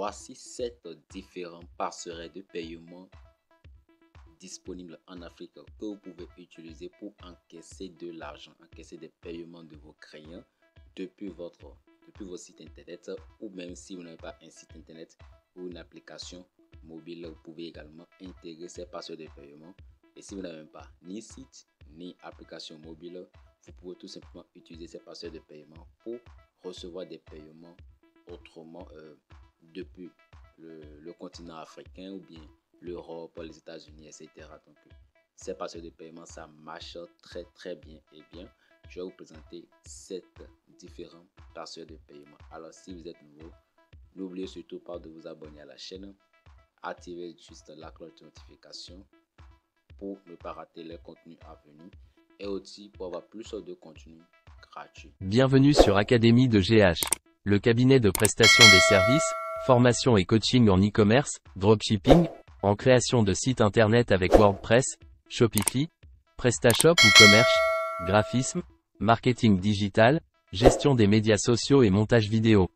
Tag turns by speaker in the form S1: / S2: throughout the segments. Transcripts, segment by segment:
S1: Voici 7 différents passerelles de paiement disponibles en Afrique que vous pouvez utiliser pour encaisser de l'argent, encaisser des paiements de vos clients depuis vos sites internet, ou même si vous n'avez pas un site internet ou une application mobile, vous pouvez également intégrer ces passerelles de paiement. Et si vous n'avez pas ni site ni application mobile, vous pouvez tout simplement utiliser ces passerelles de paiement pour recevoir des paiements autrement depuis le continent africain ou bien l'Europe, les États-Unis, etc. Donc, ces passerelles de paiement, ça marche très bien. Et bien, je vais vous présenter 7 différents passerelles de paiement. Alors, si vous êtes nouveau, n'oubliez surtout pas de vous abonner à la chaîne, activez juste la cloche de notification pour ne pas rater les contenus à venir et aussi pour avoir plus de contenus gratuits.
S2: Bienvenue sur Académie de GH, le cabinet de prestation des services, formation et coaching en e-commerce, dropshipping, en création de sites internet avec WordPress, Shopify, PrestaShop ou Commerce, graphisme, marketing digital, gestion des médias sociaux et montage vidéo.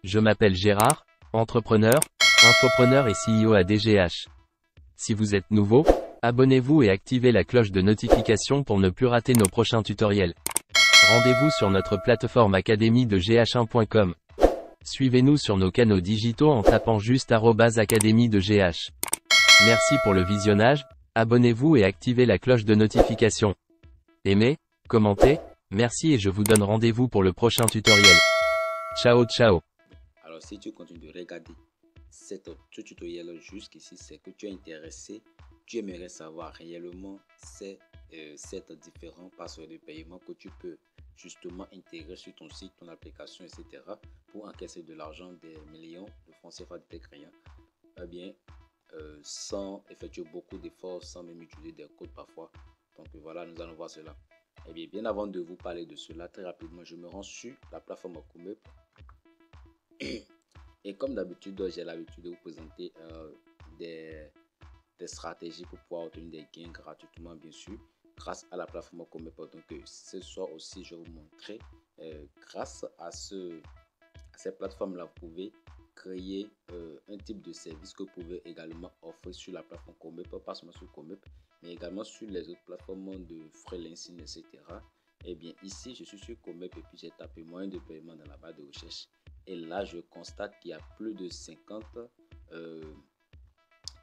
S2: Je m'appelle Gérard, entrepreneur, infopreneur et CEO à DGH. Si vous êtes nouveau, abonnez-vous et activez la cloche de notification pour ne plus rater nos prochains tutoriels. Rendez-vous sur notre plateforme academie-de-gh1.com. Suivez-nous sur nos canaux digitaux en tapant juste @académie de GH. Merci pour le visionnage, abonnez-vous et activez la cloche de notification. Aimez, commentez, merci et je vous donne rendez-vous pour le prochain tutoriel. Ciao ciao.
S1: Alors, si tu continues de regarder ce tutoriel jusqu'ici, c'est que tu es intéressé, tu aimerais savoir réellement ces 7 différents passerelles de paiement que tu peux justement intégrer sur ton site, ton application, etc. pour encaisser de l'argent, des millions de francs CFA de tes clients. Eh bien, sans effectuer beaucoup d'efforts, sans même utiliser des codes parfois. Donc voilà, nous allons voir cela. Eh bien avant de vous parler de cela, très rapidement, je me rends sur la plateforme Comeup. Et comme d'habitude, j'ai l'habitude de vous présenter des stratégies pour pouvoir obtenir des gains gratuitement, bien sûr, grâce à la plateforme Comeup. Donc ce soir aussi, je vais vous montrer, grâce à ces plateformes-là, vous pouvez créer un type de service que vous pouvez également offrir sur la plateforme Comeup, pas seulement sur Comeup, mais également sur les autres plateformes de freelancing, etc. Et bien ici, je suis sur Comeup et puis j'ai tapé moyen de paiement dans la barre de recherche. Et là, je constate qu'il y a plus de 50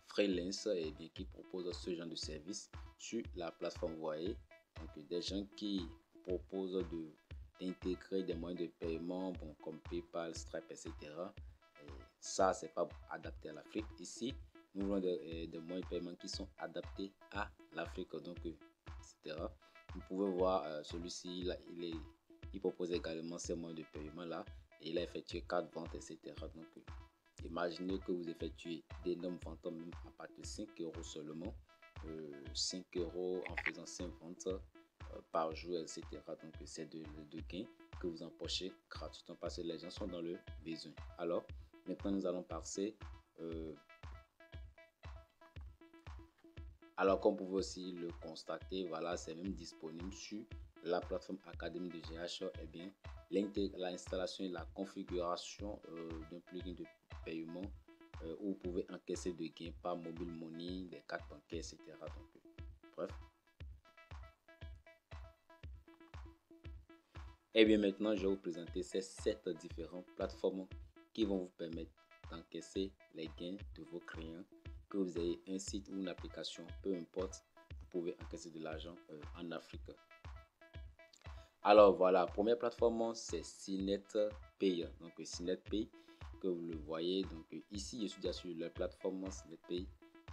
S1: freelance qui proposent ce genre de service sur la plateforme. Vous voyez, donc des gens qui proposent d'intégrer des moyens de paiement, bon, comme PayPal, Stripe, etc. Et ça, c'est pas adapté à l'Afrique. Ici, nous voulons des moyens de paiement qui sont adaptés à l'Afrique, donc etc. Vous pouvez voir celui-ci, il propose également ces moyens de paiement là et il a effectué 4 ventes, etc. Donc imaginez que vous effectuez d'énormes ventes même à partir de 5 euros seulement, 5 euros en faisant 5 ventes par jour, etc. Donc c'est de gains que vous empochez gratuitement parce que les gens sont dans le besoin. Alors maintenant nous allons passer alors comme vous pouvez aussi le constater, voilà, c'est même disponible sur la plateforme Académie de GH. Et bien l'installation et la configuration d'un plugin de paiement où vous pouvez encaisser de gains par mobile money, des cartes bancaires, etc. Donc bref. Et bien maintenant, je vais vous présenter ces 7 différentes plateformes qui vont vous permettre d'encaisser les gains de vos clients. Que vous ayez un site ou une application, peu importe, vous pouvez encaisser de l'argent en Afrique. Alors voilà, première plateforme, c'est SynetPay. Donc SynetPay, que vous le voyez. Donc ici, je suis déjà sur la plateforme SynetPay.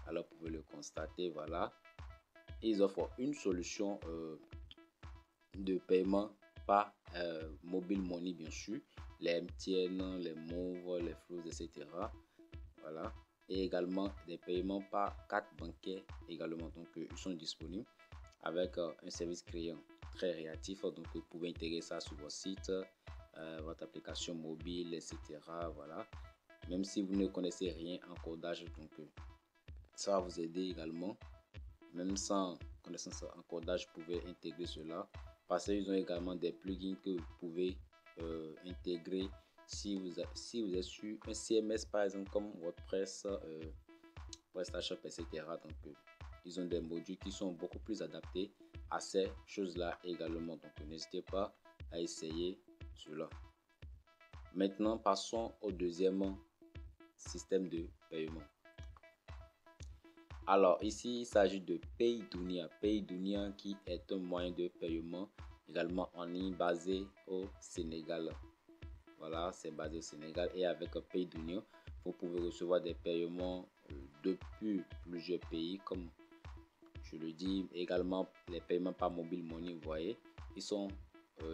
S1: Alors vous pouvez le constater, voilà. Ils offrent une solution de paiement par mobile money, bien sûr, les MTN, les Move, les Flows, etc. Voilà. Et également des paiements par carte bancaire également. Donc ils sont disponibles avec un service client très réactif. Donc vous pouvez intégrer ça sur votre site, votre application mobile, etc. Voilà. Même si vous ne connaissez rien en codage, donc ça va vous aider également. Même sans connaissance en codage, vous pouvez intégrer cela parce qu'ils ont également des plugins que vous pouvez intégrer si vous êtes sur un CMS par exemple comme WordPress, PrestaShop, etc. Donc ils ont des modules qui sont beaucoup plus adaptés à ces choses-là également. Donc n'hésitez pas à essayer cela. Maintenant, passons au deuxième système de paiement. Alors ici, il s'agit de PayDunia. PayDunia qui est un moyen de paiement également en ligne basé au Sénégal. Voilà, c'est basé au Sénégal et avec PayDunia, vous pouvez recevoir des paiements depuis plusieurs pays comme je le dis. Également les paiements par mobile money, vous voyez, ils sont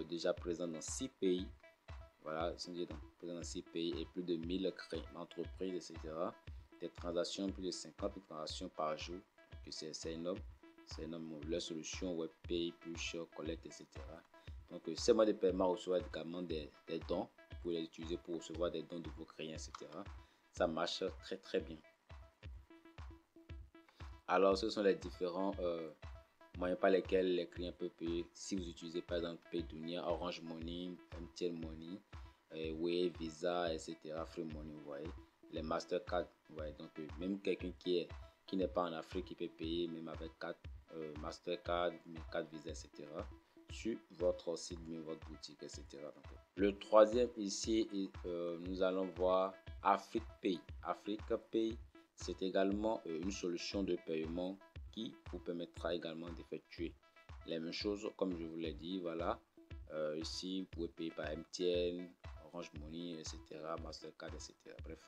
S1: déjà présents dans 6 pays. Voilà, ils sont déjà présents dans 6 pays et plus de 1000 entreprises, etc. Des transactions, plus de 50 transactions par jour. C'est énorme. C'est énorme. Leur solution WebPay, Push, Collect, etc. Donc, ces modes de paiement reçoivent également des dons. Vous pouvez les utiliser pour recevoir des dons de vos clients, etc. Ça marche très très bien. Alors, ce sont les différents moyens par lesquels les clients peuvent payer. Si vous utilisez par exemple PayDunia, Orange Money, MTN Money, Wave, Visa, etc. Free Money, vous voyez. Les Mastercard, vous voyez. Donc, même quelqu'un qui n'est pas en Afrique, qui peut payer même avec 4 Mastercard, 4 Visa, etc. sur votre site, votre boutique, etc. Donc, le troisième ici, nous allons voir AfriquePay. AfriquePay, c'est également une solution de paiement qui vous permettra également d'effectuer les mêmes choses comme je vous l'ai dit. Voilà, ici vous pouvez payer par MTN, Orange Money, etc., Mastercard, etc. Bref,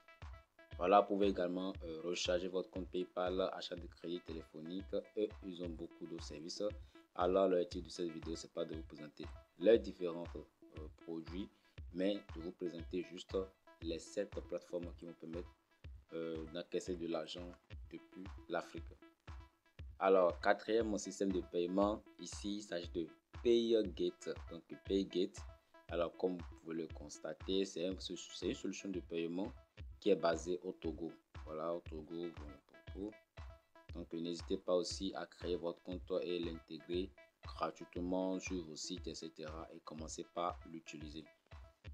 S1: voilà, vous pouvez également recharger votre compte PayPal, achat de crédit téléphonique et ils ont beaucoup de services. Alors le titre de cette vidéo, c'est pas de vous présenter les différents produits, mais de vous présenter juste les 7 plateformes qui vont permettre d'encaisser de l'argent depuis l'Afrique. Alors, quatrième système de paiement, ici il s'agit de PayGate. Donc PayGate, alors comme vous pouvez le constater, c'est une solution de paiement qui est basée au Togo. Voilà, au Togo. Donc n'hésitez pas aussi à créer votre compte et l'intégrer gratuitement sur vos sites, etc. et commencez par l'utiliser.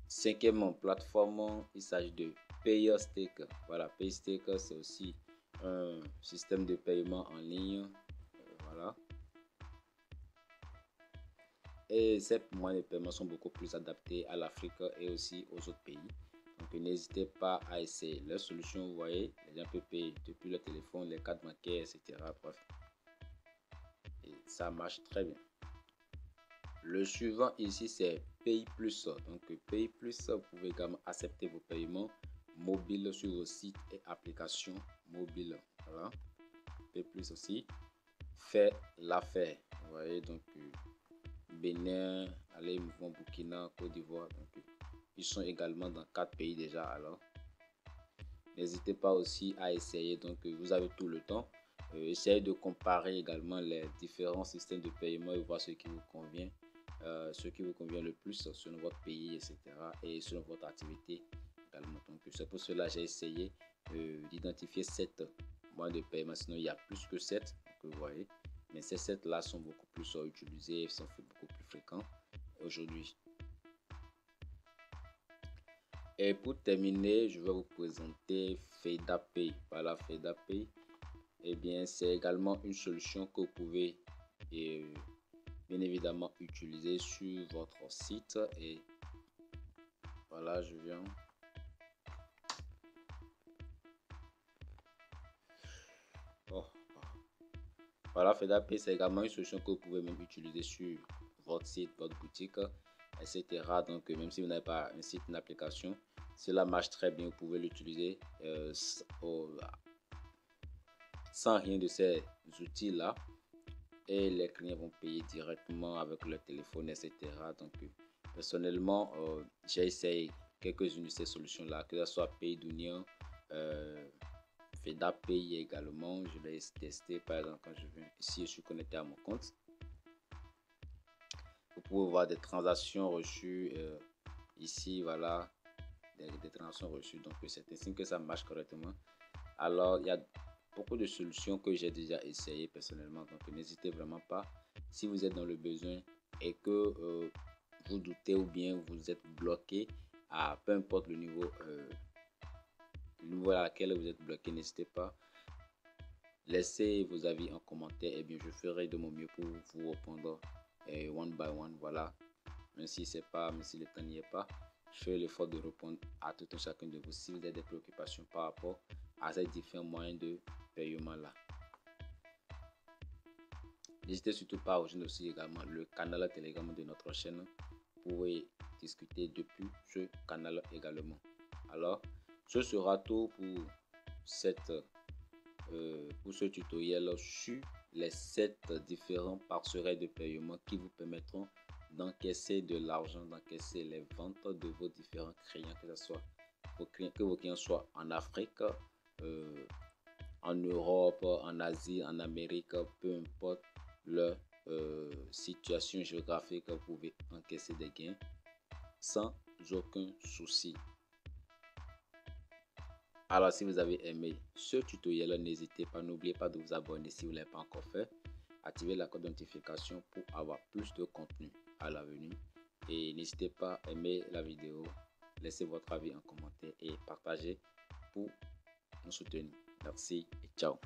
S1: Cinquième plateforme, il s'agit de PayStake. Voilà, PayStake, c'est aussi un système de paiement en ligne. Voilà. Et ces moyens de paiement sont beaucoup plus adaptés à l'Afrique et aussi aux autres pays. Donc n'hésitez pas à essayer leur solution. Vous voyez, les gens peuvent payer depuis le téléphone, les cartes bancaires, etc. Bref. Et ça marche très bien. Le suivant ici, c'est PayPlus. Donc PayPlus, vous pouvez également accepter vos paiements mobiles sur vos sites et applications mobiles. Voilà. PayPlus aussi fait l'affaire. Vous voyez, donc Bénin, allez, mouvement Burkina, Côte d'Ivoire. Donc ils sont également dans 4 pays déjà. Alors n'hésitez pas aussi à essayer. Donc vous avez tout le temps. Essayez de comparer également les différents systèmes de paiement et voir ce qui vous convient. Ce qui vous convient le plus selon votre pays, etc. et selon votre activité également. Donc c'est pour cela que j'ai essayé d'identifier 7 moyens de paiement. Sinon il y a plus que 7 que vous voyez, mais ces 7 là sont beaucoup plus utilisés, sont beaucoup plus fréquents aujourd'hui. Et pour terminer, je vais vous présenter FedApay. Voilà, FedApay, eh bien c'est également une solution que vous pouvez bien évidemment utiliser sur votre site. Et voilà, je viens voilà, FedApay, c'est également une solution que vous pouvez même utiliser sur votre site, votre boutique, etc. Donc même si vous n'avez pas un site, une application, cela marche très bien. Vous pouvez l'utiliser sans rien de ces outils là, et les clients vont payer directement avec leur téléphone, etc. Donc personnellement, j'ai essayé quelques-unes de ces solutions là, que ce soit PayDunia, FedApay également. Je l'ai testé par exemple quand je viens ici, je suis connecté à mon compte. Vous pouvez voir des transactions reçues ici, voilà, des transactions reçues. Donc c'est un signe que ça marche correctement. Alors il y a beaucoup de solutions que j'ai déjà essayé personnellement. Donc n'hésitez vraiment pas, si vous êtes dans le besoin et que vous doutez ou bien vous êtes bloqué à peu importe le niveau à laquelle vous êtes bloqué. N'hésitez pas, laissez vos avis en commentaire, et bien je ferai de mon mieux pour vous répondre one by one. Voilà, même si le temps n'y est pas, je fais l'effort de répondre à tout un chacun de vous si vous avez des préoccupations par rapport à ces différents moyens de paiement là. N'hésitez surtout pas à rejoindre aussi également le canal Telegram de notre chaîne. Vous pouvez discuter depuis ce canal également. Alors, ce sera tout pour ce tutoriel sur les 7 différents parserais de paiement qui vous permettront d'encaisser de l'argent, d'encaisser les ventes de vos différents clients, que vos clients soient en Afrique, en Europe, en Asie, en Amérique, peu importe leur situation géographique, vous pouvez encaisser des gains sans aucun souci. Alors, si vous avez aimé ce tutoriel, n'hésitez pas, n'oubliez pas de vous abonner si vous ne l'avez pas encore fait. Activez la cloche de notification pour avoir plus de contenu à l'avenir. Et n'hésitez pas à aimer la vidéo, laissez votre avis en commentaire et partagez pour nous soutenir. Merci et ciao.